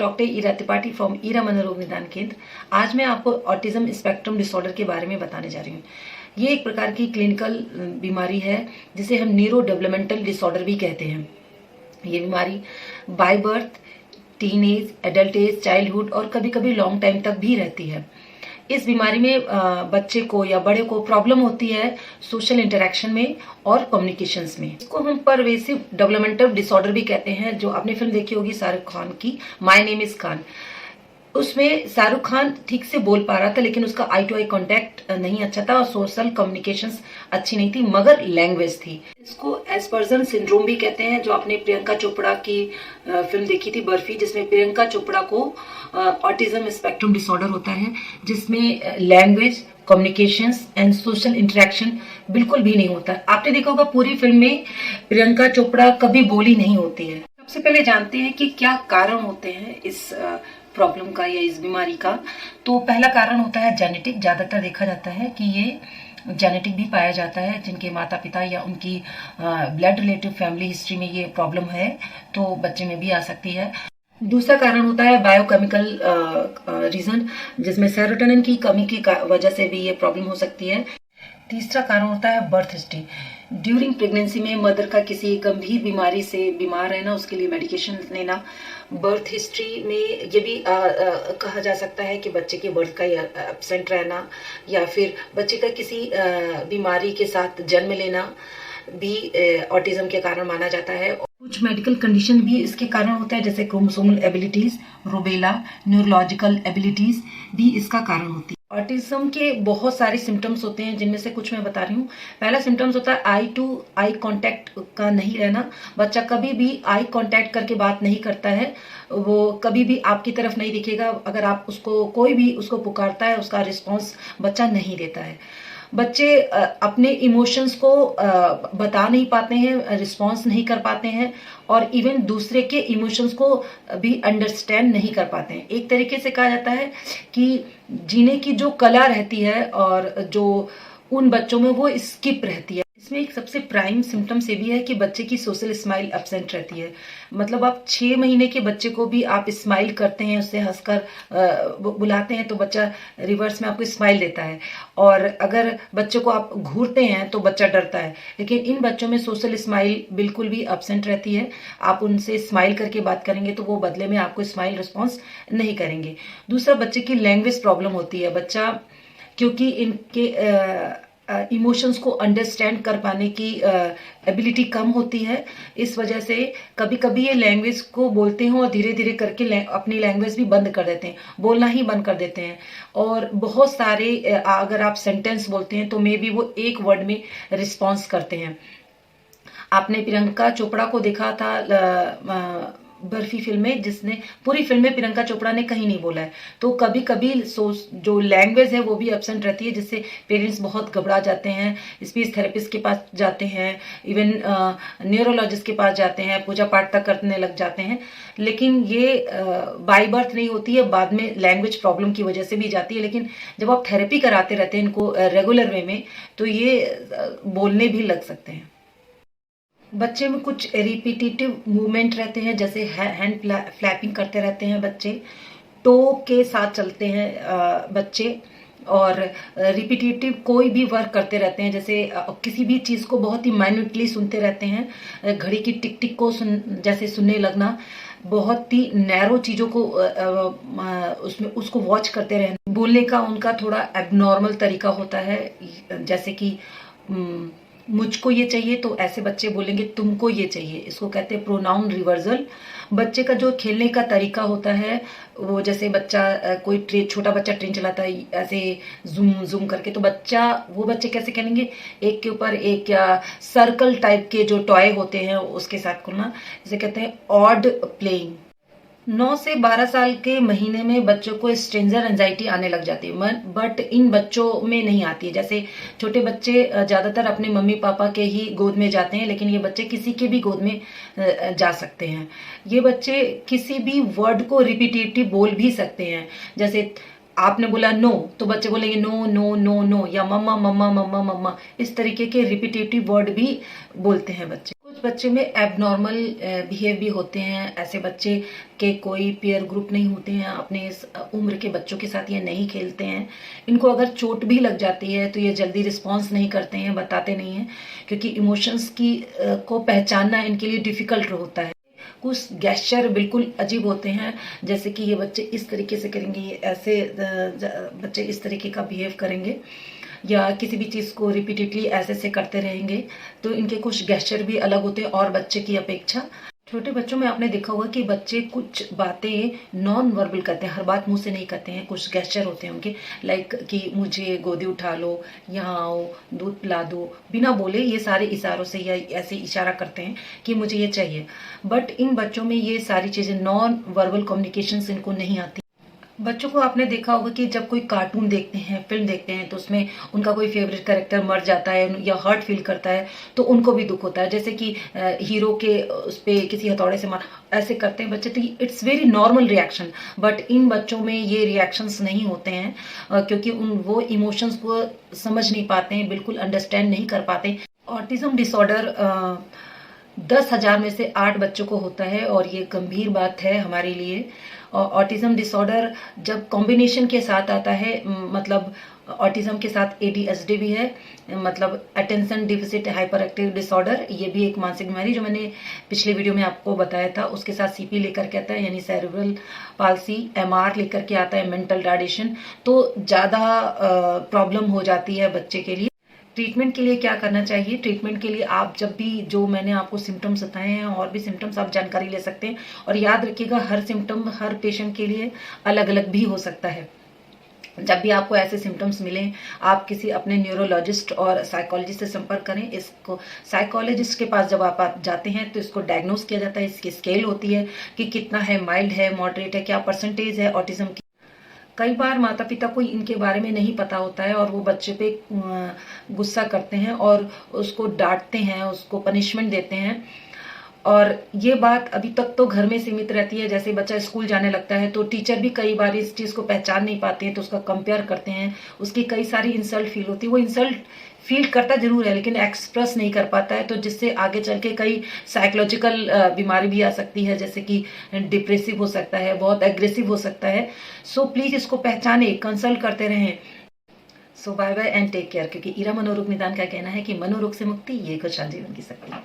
Doctor Ira Tripathi from Ira मनोरोग निदान केंद्र। आज मैं आपको ऑटिज्म स्पेक्ट्रम डिसऑर्डर के बारे में बताने जा रही हूँ। ये एक प्रकार की क्लिनिकल बीमारी है जिसे हम न्यूरो डेवलपमेंटल डिसऑर्डर भी कहते हैं। ये बीमारी by birth, teen age, adult age, childhood और कभी कभी लॉन्ग टाइम तक भी रहती है। इस बीमारी में बच्चे को या बड़े को प्रॉब्लम होती है सोशल इंटरेक्शन में और कम्युनिकेशंस में। इसको हम परवेसिव डेवलपमेंटल डिसऑर्डर भी कहते हैं। जो आपने फिल्म देखी होगी शाहरुख खान की माय नेम इज खान, उसमें शाहरुख खान ठीक से बोल पा रहा था लेकिन उसका आई टू आई कांटेक्ट नहीं अच्छा था और सोशल कम्युनिकेशंस अच्छी नहीं थी, मगर लैंग्वेज थी। इसको एस्पर्जन सिंड्रोम भी कहते हैं। जो आपने प्रियंका चोपड़ा की फिल्म देखी थी बर्फी, जिसमें प्रियंका चोपड़ा को ऑटिज्म स्पेक्ट्रम डिसऑर्डर होता है, जिसमें language, communications and social interaction बिल्कुल भी नहीं होता। आपने देखा होगा पूरी फिल्म में प्रियंका चोपड़ा कभी बोली नहीं होती है। सबसे पहले जानते हैं कि क्या कारण होते हैं इस प्रॉब्लम का या इस बीमारी का। तो पहला कारण होता है जेनेटिक। ज्यादातर देखा जाता है कि ये जेनेटिक भी पाया जाता है, जिनके माता पिता या उनकी ब्लड रिलेटिव फैमिली हिस्ट्री में ये प्रॉब्लम है तो बच्चे में भी आ सकती है। दूसरा कारण होता है बायोकेमिकल रीजन, जिसमें सेरोटोनिन की कमी की वजह से भी ये प्रॉब्लम हो सकती है। तीसरा कारण होता है बर्थ हिस्ट्री। ड्यूरिंग प्रेगनेंसी में मदर का किसी गंभीर बीमारी से बीमार रहना, उसके लिए मेडिकेशन लेना। बर्थ हिस्ट्री में ये भी कहा जा सकता है कि बच्चे के बर्थ का एब्सेंट रहना या फिर बच्चे का किसी बीमारी के साथ जन्म लेना भी ऑटिज्म के कारण माना जाता है। कुछ मेडिकल कंडीशन भी इसके कारण होता है, जैसे chromosomal abilities, rubella, neurological abilities भी इसका कारण होती है। ऑटिज्म के बहुत सारे सिम्टम्स होते हैं, जिनमें से कुछ मैं बता रही हूँ। पहला सिम्टम्स होता है आई टू आई कांटेक्ट का नहीं रहना। बच्चा कभी भी आई कांटेक्ट करके बात नहीं करता है, वो कभी भी आपकी तरफ नहीं दिखेगा। अगर आप उसको कोई भी उसको पुकारता है, उसका रिस्पॉन्स बच्चा नहीं देता है। बच्चे अपने इमोशंस को बता नहीं पाते हैं, रिस्पॉन्स नहीं कर पाते हैं और इवन दूसरे के इमोशंस को भी अंडरस्टैंड नहीं कर पाते हैं। एक तरीके से कहा जाता है कि जीने की जो कला रहती है और जो उन बच्चों में वो स्किप रहती है। इसमें एक सबसे प्राइम सिम्टम्स ये भी है कि बच्चे की सोशल स्माइल एब्सेंट रहती है। मतलब आप 6 महीने के बच्चे को भी आप स्माइल करते हैं, उससे हंसकर बुलाते हैं तो बच्चा रिवर्स में आपको स्माइल देता है, और अगर बच्चे को आप घूरते हैं तो बच्चा डरता है। लेकिन इन बच्चों में सोशल स्माइल बिल्कुल भी एब्सेंट रहती है। आप उनसे स्माइल करके बात करेंगे तो वो बदले में आपको स्माइल रिस्पॉन्स नहीं करेंगे। दूसरा, बच्चे की लैंग्वेज प्रॉब्लम होती है। बच्चा क्योंकि इनके इमोशंस को अंडरस्टैंड कर पाने की एबिलिटी कम होती है, इस वजह से कभी कभी ये लैंग्वेज को बोलते हैं और धीरे धीरे करके अपनी लैंग्वेज भी बंद कर देते हैं, बोलना ही बंद कर देते हैं। और बहुत सारे अगर आप सेंटेंस बोलते हैं तो मे बी वो एक वर्ड में रिस्पॉन्स करते हैं। आपने प्रियंका चोपड़ा को देखा था बर्फी फिल्म में, जिसने पूरी फिल्म में प्रियंका चोपड़ा ने कहीं नहीं बोला है। तो कभी कभी जो लैंग्वेज है वो भी एब्सेंट रहती है, जिससे पेरेंट्स बहुत घबरा जाते हैं, स्पीच थेरेपिस्ट के पास जाते हैं, इवन न्यूरोलॉजिस्ट के पास जाते हैं, पूजा पाठ तक करने लग जाते हैं। लेकिन ये बाय बर्थ नहीं होती है, बाद में लैंग्वेज प्रॉब्लम की वजह से भी जाती है। लेकिन जब आप थेरेपी कराते रहते हैं इनको रेगुलर वे में, तो ये बोलने भी लग सकते हैं। बच्चे में कुछ रिपीटेटिव मूवमेंट रहते हैं, जैसे हैंड फ्लैपिंग करते रहते हैं बच्चे, टो के साथ चलते हैं बच्चे, और रिपीटेटिव कोई भी वर्क करते रहते हैं, जैसे किसी भी चीज़ को बहुत ही माइन्यूटली सुनते रहते हैं। घड़ी की टिक टिक को जैसे सुनने लगना, बहुत ही नैरो चीज़ों को उसमें उसको वॉच करते रहना। बोलने का उनका थोड़ा एबनॉर्मल तरीका होता है, जैसे कि मुझको ये चाहिए तो ऐसे बच्चे बोलेंगे तुमको ये चाहिए। इसको कहते हैं प्रोनाउन रिवर्सल। बच्चे का जो खेलने का तरीका होता है, वो जैसे बच्चा कोई छोटा बच्चा ट्रेन चलाता है ऐसे जूम जूम करके, तो वो बच्चे कैसे खेलेंगे, एक के ऊपर एक, या सर्कल टाइप के जो टॉय होते हैं उसके साथ खेलना, जिसे कहते हैं ऑड प्लेइंग। 9 से 12 साल के महीने में बच्चों को स्ट्रेंजर एंजाइटी आने लग जाती है, बट इन बच्चों में नहीं आती है। जैसे छोटे बच्चे ज्यादातर अपने मम्मी पापा के ही गोद में जाते हैं, लेकिन ये बच्चे किसी के भी गोद में जा सकते हैं। ये बच्चे किसी भी वर्ड को रिपीटेटिव बोल भी सकते हैं। जैसे आपने बोला नो तो बच्चे बोलेंगे नो नो नो नो, या मम्मा मम्मा मम्मा मम्मा। इस तरीके के रिपीटेटिव वर्ड भी बोलते हैं बच्चे। कुछ बच्चे में एबनॉर्मल बिहेव भी होते हैं। ऐसे बच्चे के कोई पेयर ग्रुप नहीं होते हैं, अपने इस उम्र के बच्चों के साथ ये नहीं खेलते हैं। इनको अगर चोट भी लग जाती है तो ये जल्दी रिस्पॉन्स नहीं करते हैं, बताते नहीं हैं, क्योंकि इमोशंस की को पहचानना इनके लिए डिफ़िकल्ट होता है। कुछ गेस्चर बिल्कुल अजीब होते हैं, जैसे कि ये बच्चे इस तरीके से करेंगे, ऐसे बच्चे इस तरीके का बिहेव करेंगे, या किसी भी चीज़ को रिपीटेडली ऐसे से करते रहेंगे। तो इनके कुछ गेस्चर भी अलग होते हैं और बच्चे की अपेक्षा। छोटे बच्चों में आपने देखा होगा कि बच्चे कुछ बातें नॉन वर्बल करते हैं, हर बात मुंह से नहीं करते हैं। कुछ गेस्चर होते हैं उनके, लाइक कि मुझे गोदी उठा लो, यहाँ आओ, दूध पिला दो, बिना बोले ये सारे इशारों से या ऐसे इशारा करते हैं कि मुझे ये चाहिए। बट इन बच्चों में ये सारी चीज़ें नॉन वर्बल कम्युनिकेशन इनको नहीं आती। बच्चों को आपने देखा होगा कि जब कोई कार्टून देखते हैं, फिल्म देखते हैं, तो उसमें उनका कोई फेवरेट कैरेक्टर मर जाता है या हर्ट फील करता है तो उनको भी दुख होता है। जैसे कि हीरो के उस पर किसी हथौड़े से मार, ऐसे करते हैं बच्चे, तो it's very normal reaction. But in बच्चों में ये रिएक्शंस नहीं होते हैं, क्योंकि वो इमोशंस को समझ नहीं पाते हैं, बिल्कुल अंडरस्टैंड नहीं कर पाते। ऑटिज्म डिसऑर्डर 10,000 में से 8 बच्चों को होता है, और ये गंभीर बात है हमारे लिए। ऑटिज्म डिसऑर्डर जब कॉम्बिनेशन के साथ आता है, मतलब ऑटिज्म के साथ ADHD भी है, मतलब attention deficit hyper active disorder, ये भी एक मानसिक बीमारी जो मैंने पिछले वीडियो में आपको बताया था। उसके साथ CP लेकर के आता है, यानी सेरेब्रल पाल्सी, MR लेकर के आता है, मेंटल रिटार्डेशन। तो ज़्यादा प्रॉब्लम हो जाती है बच्चे के लिए। ट्रीटमेंट के लिए क्या करना चाहिए? ट्रीटमेंट के लिए आप जब भी जो मैंने आपको सिम्टम्स बताए हैं, और भी सिम्टम्स आप जानकारी ले सकते हैं। और याद रखिएगा, हर सिम्टम हर पेशेंट के लिए अलग अलग भी हो सकता है। जब भी आपको ऐसे सिम्टम्स मिलें, आप किसी अपने न्यूरोलॉजिस्ट और साइकोलॉजिस्ट से संपर्क करें। इसको साइकोलॉजिस्ट के पास जब आप जाते हैं तो इसको डायग्नोस किया जाता है। इसकी स्केल होती है कि कितना है, माइल्ड है, मॉडरेट है, क्या परसेंटेज है ऑटिज्म की। कई बार माता पिता को इनके बारे में नहीं पता होता है, और वो बच्चे पे गुस्सा करते हैं और उसको डांटते हैं, उसको पनिशमेंट देते हैं। और ये बात अभी तक तो घर में सीमित रहती है। जैसे बच्चा स्कूल जाने लगता है तो टीचर भी कई बार इस चीज़ को पहचान नहीं पाते हैं, तो उसका कंपेयर करते हैं, उसकी कई सारी इंसल्ट फील होती है। वो इंसल्ट फील करता जरूर है, लेकिन एक्सप्रेस नहीं कर पाता है, तो जिससे आगे चल के कई साइकोलॉजिकल बीमारी भी आ सकती है, जैसे कि डिप्रेसिव हो सकता है, बहुत एग्रेसिव हो सकता है। सो प्लीज इसको पहचाने, कंसल्ट करते रहें। So bye bye and take care, क्योंकि ईरा मनोरोग निदान का कहना है कि मनोरोग से मुक्ति ये खुशहाल जीवन की शक्ति है।